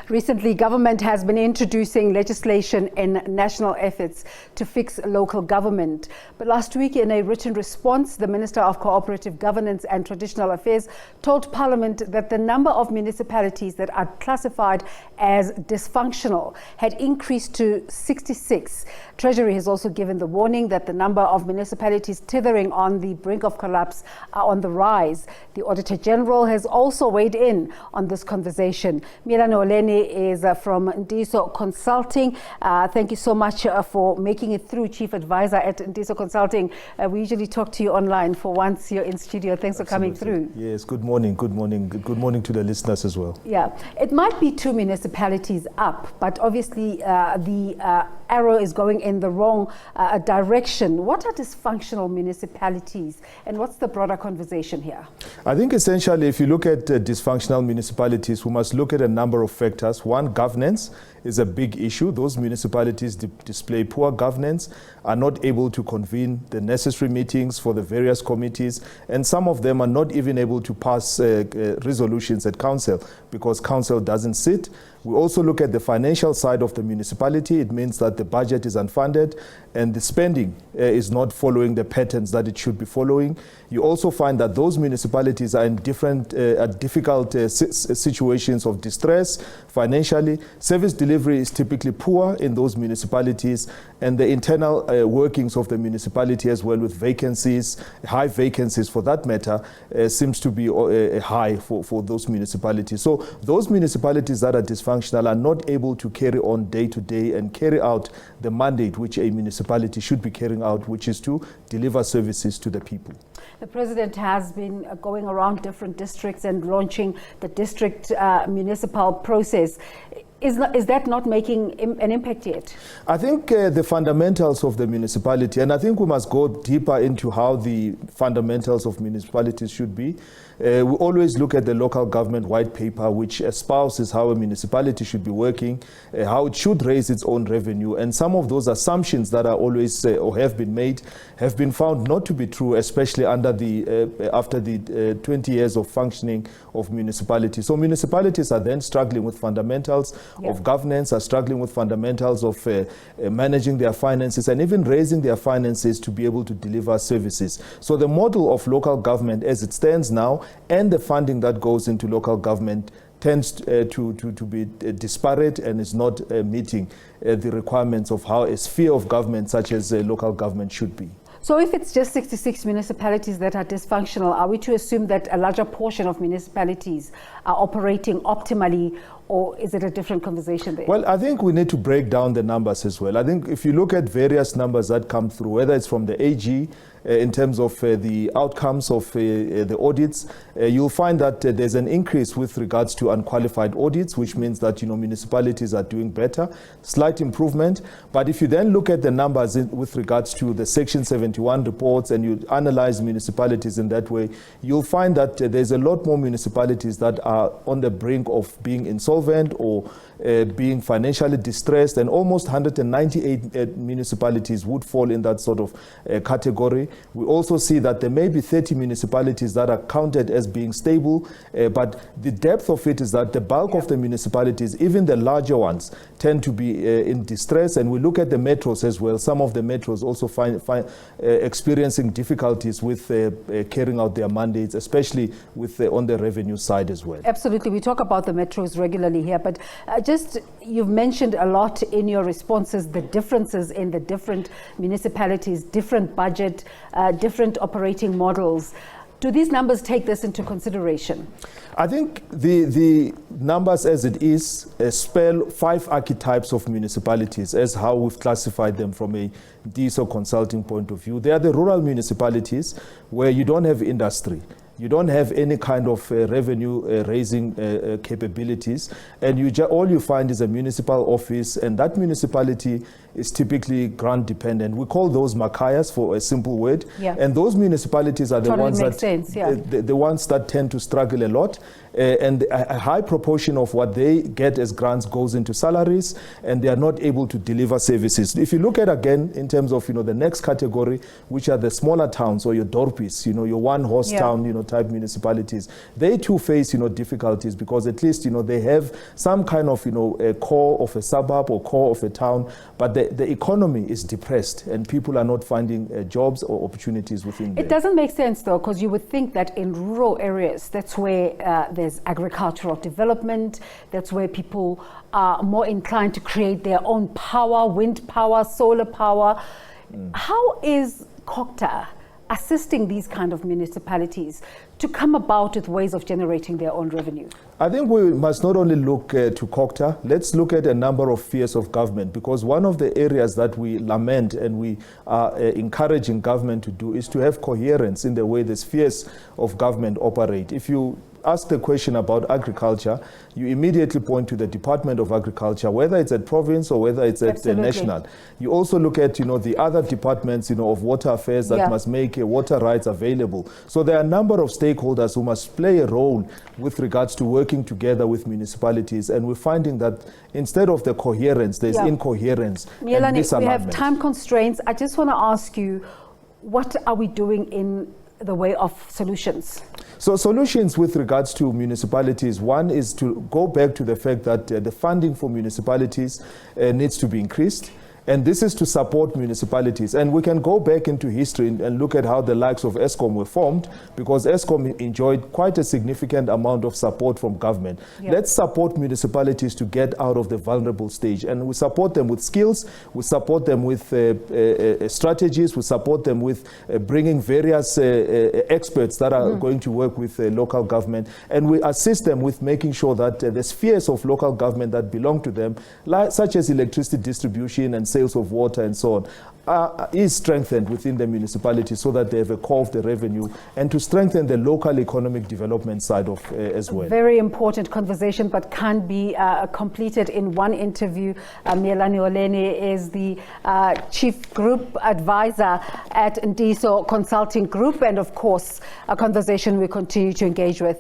Recently, government has been introducing legislation in national efforts to fix local government. But last week, in a written response, the Minister of Cooperative Governance and Traditional Affairs told Parliament that the number of municipalities that are classified as dysfunctional had increased to 66. Treasury has also given the warning that the number of municipalities teetering on the brink of collapse are on the rise. The Auditor General has also weighed in on this conversation. Miyelani Holeni is from Ntiyiso Consulting. Thank you so much for making it through, Chief Advisor at Ntiyiso Consulting. We usually talk to you online. For once, you're in studio. Thanks for coming through. Yes, good morning. Good morning. Good morning to the listeners as well. Yeah, it might be 2 municipalities up, but obviously the arrow is going in the wrong direction. What are dysfunctional municipalities, and what's the broader conversation here? I think essentially, if you look at dysfunctional municipalities, we must look at a number of factors. One, governance is a big issue. Those municipalities display poor governance, are not able to convene the necessary meetings for the various committees, and some of them are not even able to pass resolutions at council because council doesn't sit. We also look at the financial side of the municipality. It means that the budget is unfunded and the spending is not following the patterns that it should be following. You also find that those municipalities are in different difficult situations of distress financially. Service delivery is typically poor in those municipalities, and the internal workings of the municipality as well, with vacancies, high vacancies for that matter, seems to be high for those municipalities. So those municipalities that are dysfunctional are not able to carry on day to day and carry out the mandate which a municipality should be carrying out, which is to deliver services to the people. The President has been going around different districts and launching the district municipal process. Is that not making an impact yet? I think the fundamentals of the municipality, and I think we must go deeper into how the fundamentals of municipalities should be. We always look at the local government white paper, which espouses how a municipality should be working, how it should raise its own revenue. And some of those assumptions that are always or have been made have been found not to be true, especially under after the 20 years of functioning of municipalities. So municipalities are then struggling with fundamentals of governance, are struggling with fundamentals of managing their finances and even raising their finances to be able to deliver services. So the model of local government as it stands now and the funding that goes into local government tends to be disparate and is not meeting the requirements of how a sphere of government such as local government should be. So if it's just 66 municipalities that are dysfunctional, are we to assume that a larger portion of municipalities are operating optimally, or is it a different conversation there? Well, I think we need to break down the numbers as well. I think if you look at various numbers that come through, whether it's from the AG, in terms of the outcomes of the audits, you'll find that there's an increase with regards to unqualified audits, which means that municipalities are doing better, slight improvement. But if you then look at the numbers with regards to the Section 71 reports and you analyze municipalities in that way, you'll find that there's a lot more municipalities that are on the brink of being insolvent or being financially distressed, and almost 198 municipalities would fall in that sort of category. We also see that there may be 30 municipalities that are counted as being stable, but the depth of it is that the bulk of the municipalities, even the larger ones, tend to be in distress. And we look at the metros as well. Some of the metros also find experiencing difficulties with carrying out their mandates, especially with on the revenue side as well. Absolutely. We talk about the metros regularly here, but you've mentioned a lot in your responses the differences in the different municipalities, different budget, different operating models. Do these numbers take this into consideration? I think the numbers as it is spell 5 archetypes of municipalities as how we've classified them from a Ntiyiso Consulting point of view. They are the rural municipalities where you don't have industry. You don't have any kind of revenue raising capabilities, and all you find is a municipal office, and that municipality is typically grant dependent. We call those makayas, for a simple word, and those municipalities are the ones that the ones that tend to struggle a lot, and a high proportion of what they get as grants goes into salaries, and they are not able to deliver services. If you look at again in terms of the next category, which are the smaller towns or your dorpies, your one horse town, type municipalities, they too face, difficulties, because at least, they have some kind of, a core of a suburb or core of a town, but the economy is depressed and people are not finding jobs or opportunities within there. It doesn't make sense though, because you would think that in rural areas, that's where there's agricultural development, that's where people are more inclined to create their own power, wind power, solar power. How is COCTA assisting these kind of municipalities to come about with ways of generating their own revenue? I think we must not only look to COCTA, let's look at a number of spheres of government, because one of the areas that we lament and we are encouraging government to do is to have coherence in the way the spheres of government operate. If you ask the question about agriculture, you immediately point to the Department of Agriculture, whether it's at province or whether it's at the national. You also look at, the other departments, of water affairs that must make water rights available. So there are a number of stakeholders who must play a role with regards to working together with municipalities. And we're finding that instead of the coherence, there's incoherence and misalignment. We have time constraints. I just want to ask you, what are we doing in the way of solutions? So solutions with regards to municipalities, one is to go back to the fact that the funding for municipalities needs to be increased. And this is to support municipalities. And we can go back into history and look at how the likes of ESCOM were formed, because ESCOM enjoyed quite a significant amount of support from government. Let's support municipalities to get out of the vulnerable stage. And we support them with skills, we support them with strategies, we support them with bringing various experts that are going to work with local government. And we assist them with making sure that the spheres of local government that belong to them, such as electricity distribution and sales of water and so on, is strengthened within the municipality so that they have a core of the revenue, and to strengthen the local economic development side of as well. Very important conversation, but can't be completed in one interview. Miyelani Holeni is the Chief Group Advisor at Ntiyiso Consulting Group, and of course, a conversation we continue to engage with.